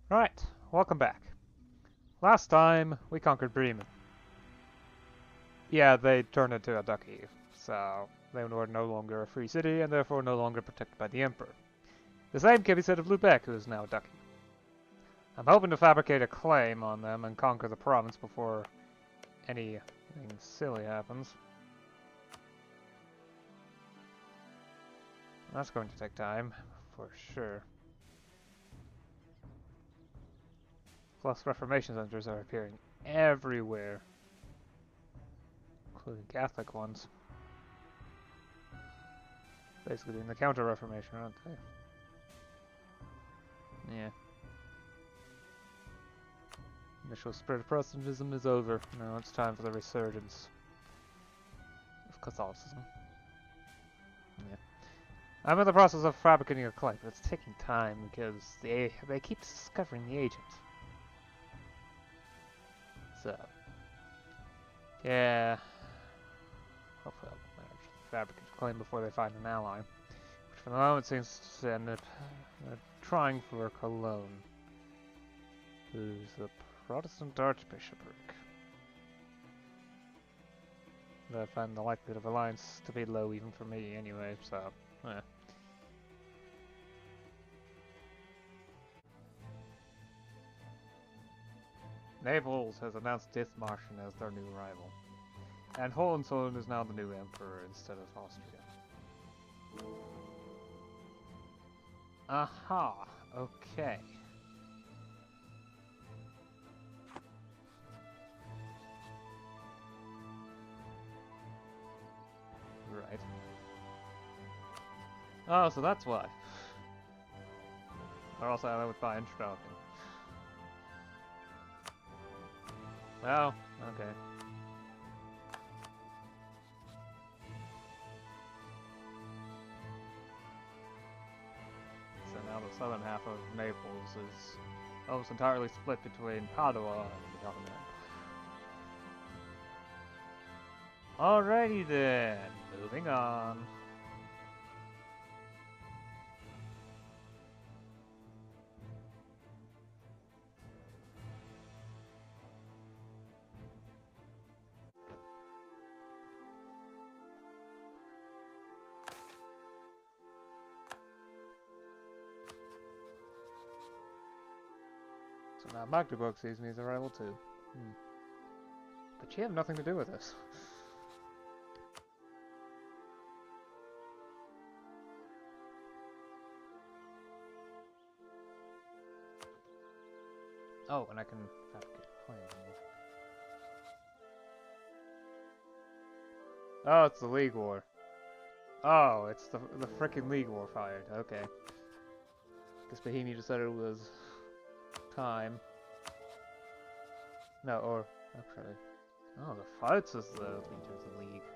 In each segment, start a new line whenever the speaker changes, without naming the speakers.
Right, welcome back. Last time, we conquered Bremen. Yeah, they turned into a duchy, so they were no longer a free city and therefore no longer protected by the Emperor. The same can be said of Lubeck, who is now a duchy. I'm hoping to fabricate a claim on them and conquer the province before anything silly happens. That's going to take time, for sure. Plus, Reformation centers are appearing everywhere, including Catholic ones. Basically doing the counter-Reformation, aren't they? Yeah. Initial spread of Protestantism is over. Now it's time for the resurgence of Catholicism. Yeah. I'm in the process of fabricating a claim, but it's taking time because they keep discovering the agent. So, yeah. Hopefully I'll manage to fabricate a claim before they find an ally. Which for the moment seems to end up trying for Cologne, who's the Protestant Archbishopric. I find the likelihood of alliance to be low even for me anyway, so, eh. Naples has announced Dithmarschen as their new rival. And Hohenzollern is now the new emperor instead of Austria. Aha, okay. Right. Oh, so that's why. Or else I would buy Innsbruck. Oh, okay. So now the southern half of Naples is almost entirely split between Padua and the Ottoman Empire. Alrighty then, moving on. So now Magdeburg sees me as a rival too. But you have nothing to do with this. Oh, and I can fabricate a claim. Oh, it's the League War. Oh, it's the frickin' League War fired. Okay. Guess Bohemia decided it was time. No, or actually, oh, the Pfalz is the leader of the league.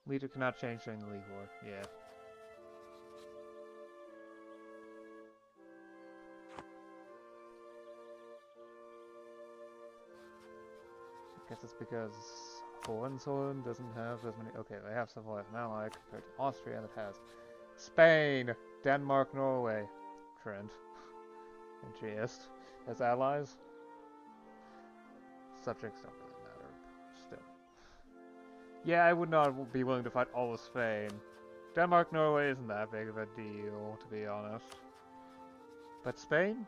Leader cannot change during the League War. Yeah. I guess it's because Hohenzollern doesn't have as many. Okay, they have something like an ally compared to Austria that has Spain, Denmark, Norway, Trent, and Trieste as allies. Subjects don't really matter. Still. Yeah, I would not be willing to fight all of Spain. Denmark, Norway isn't that big of a deal, to be honest. But Spain?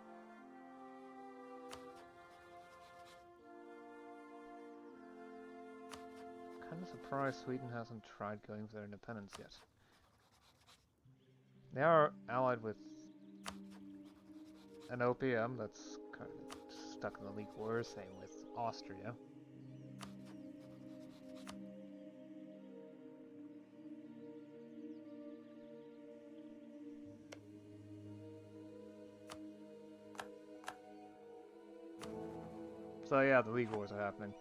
Kind of surprised Sweden hasn't tried going for their independence yet. They are allied with an OPM that's kind of stuck in the League War, same with Austria. So yeah, the League Wars are happening.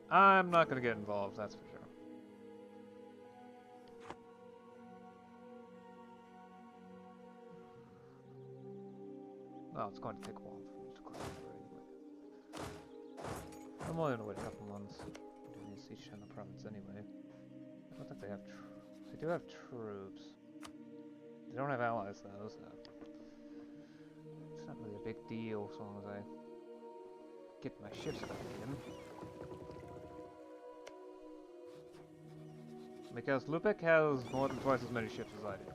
I'm not gonna get involved, that's for sure. Well, it's going to take a while for me to clear it anyway. I'm only gonna wait a couple months doing the siege on the province anyway. I don't think they have they do have troops. They don't have allies though, so it's not really a big deal as long as I get my ships back in. Because Lubeck has more than twice as many ships as I do.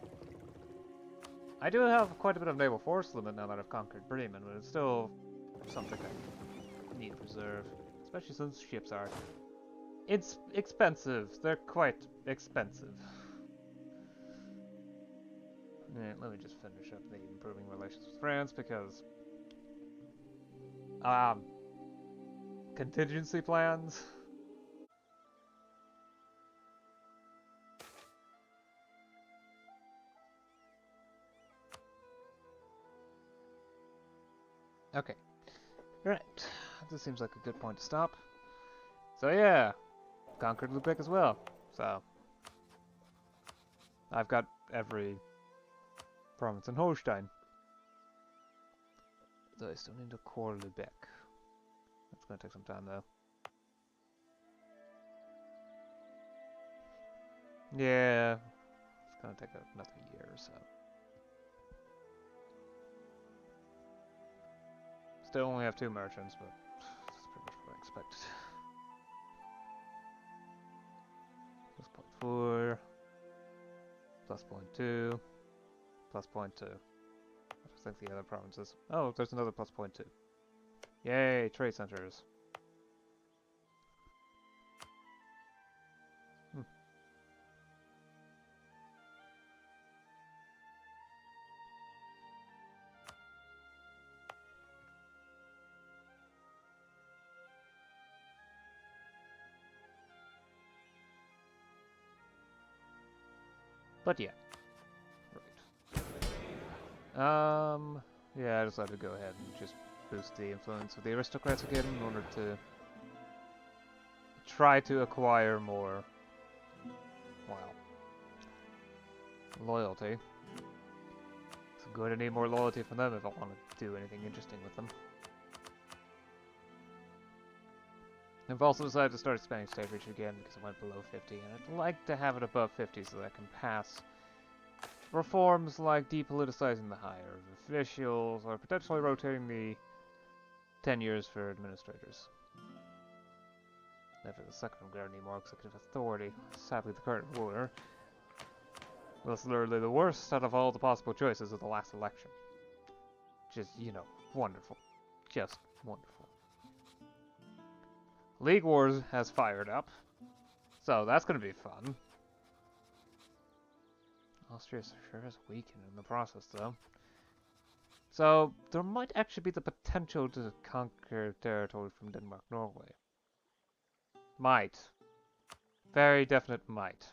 I do have quite a bit of naval force limit now that I've conquered Bremen, but it's still something I need to preserve. Especially since ships are... It's expensive. They're quite expensive. Alright, let me just finish up the improving relations with France, because... contingency plans? Okay. Right. This seems like a good point to stop. So yeah, conquered Lubeck as well. So I've got every province in Holstein. So I still need to core Lubeck. That's gonna take some time though. Yeah, it's gonna take another year or so. Still only have 2 merchants, but that's pretty much what I expected. +0.4, +0.2, +0.2. I think the other provinces. Oh, there's another +0.2. Yay, trade centers. But yeah. Right. Yeah, I decided to go ahead and just boost the influence of the aristocrats again in order to try to acquire more, well, loyalty. So I'm going to need more loyalty from them if I want to do anything interesting with them. I've also decided to start expanding state reach again because it went below 50, and I'd like to have it above 50 so that I can pass reforms like depoliticizing the hire of officials or potentially rotating the tenures for administrators. Never the second I'm going to need more executive authority. Sadly, the current ruler was literally the worst out of all the possible choices of the last election. Just, you know, wonderful. Just wonderful. League Wars has fired up, so that's going to be fun. Austria sure has weakened in the process, though. So, there might actually be the potential to conquer territory from Denmark, Norway. Might. Very definite might.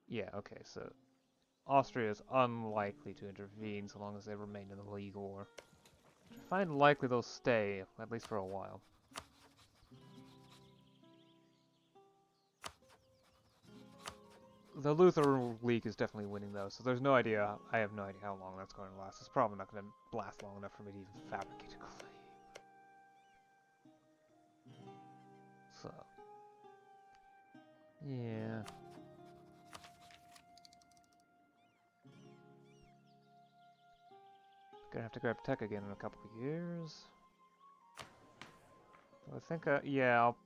Yeah, okay, so Austria is unlikely to intervene so long as they remain in the League War. I find likely they'll stay, at least for a while. The Luther League is definitely winning though, so there's no idea, I have no idea how long that's going to last. It's probably not going to last long enough for me to even fabricate a claim. So, yeah. Gonna have to grab tech again in a couple of years. I think, yeah, I'll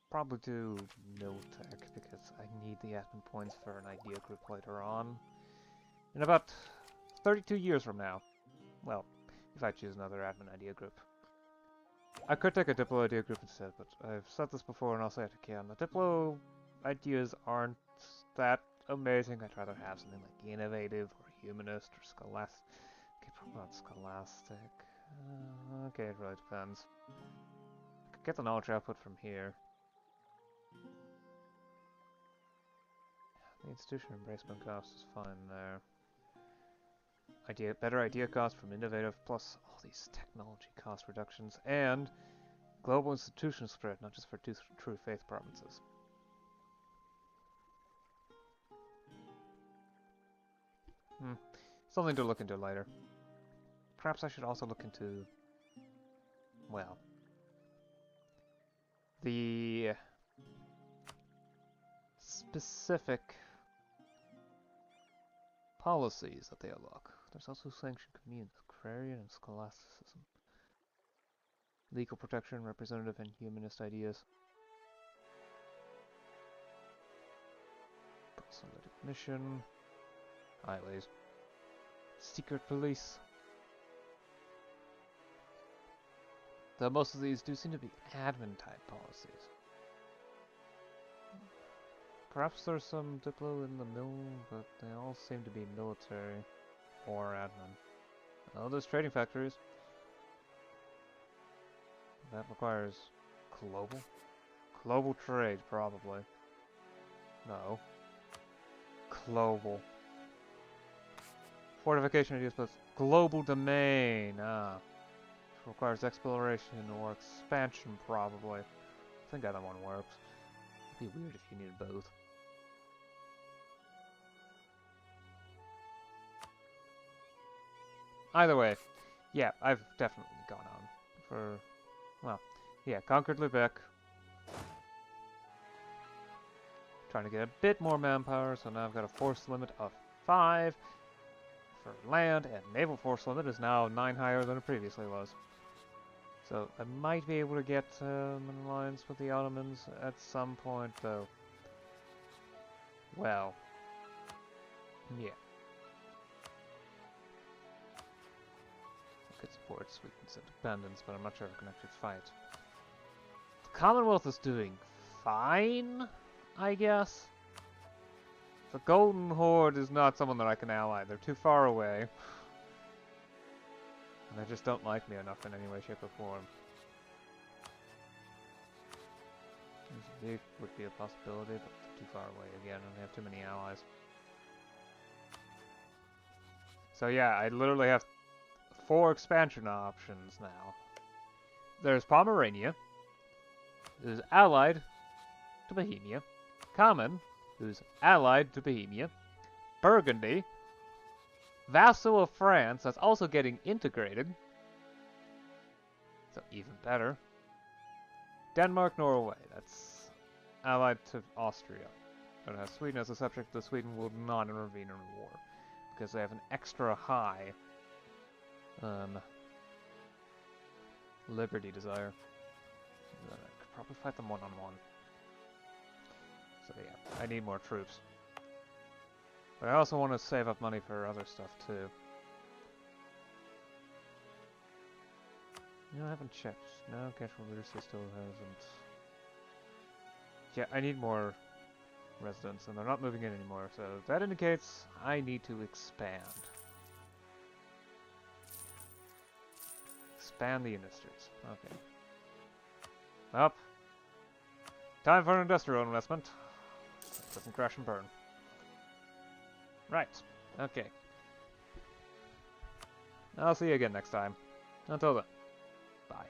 probably do no tech because I need the admin points for an idea group later on. In about 32 years from now. Well, if I choose another admin idea group. I could take a Diplo idea group instead, but I've said this before and I'll say it again. The Diplo ideas aren't that amazing. I'd rather have something like innovative or humanist or scholastic. Okay, probably not scholastic. Okay, it really depends. I could get the knowledge output from here. The institution embracement cost is fine there. Better idea cost from innovative, plus all these technology cost reductions, and global institution spread, not just for true faith provinces. Something to look into later. Perhaps I should also look into, well, the specific policies that they unlock. There's also sanctioned communes, agrarian and scholasticism, legal protection, representative and humanist ideas, proselytic mission, highways, secret police. Though most of these do seem to be admin-type policies. Perhaps there's some Diplo in the mill, but they all seem to be military or admin. Oh, there's trading factories. That requires global? Global trade, probably. No. Global. Fortification ideas plus global domain. Ah. Requires exploration or expansion, probably. I think either one works. It'd be weird if you needed both. Either way, yeah, I've definitely gone on for, well, yeah, conquered Lubeck. Trying to get a bit more manpower, so now I've got a force limit of 5 for land, and naval force limit is now 9 higher than it previously was. So I might be able to get an alliance with the Ottomans at some point, though. Well, yeah. I could support Sweden's independence, but I'm not sure if I can actually fight. The Commonwealth is doing fine, I guess. The Golden Horde is not someone that I can ally. They're too far away. And they just don't like me enough in any way, shape, or form. They would be a possibility, but they're too far away again, and they have too many allies. So yeah, I literally have 4 expansion options now. There's Pomerania, who's allied to Bohemia. Common, who's allied to Bohemia. Burgundy, vassal of France, that's also getting integrated. So even better. Denmark, Norway, that's allied to Austria. But it has Sweden as a subject, though Sweden will not intervene in a war. Because they have an extra high liberty desire. I could probably fight them one-on-one. So yeah, I need more troops. But I also want to save up money for other stuff too. No, I haven't checked. No, Casual Literacy still hasn't. Yeah, I need more residents, and they're not moving in anymore, so that indicates I need to expand. Expand the industries. Okay. Up. Time for an industrial investment. Doesn't crash and burn. Right. Okay. I'll see you again next time. Until then. Bye.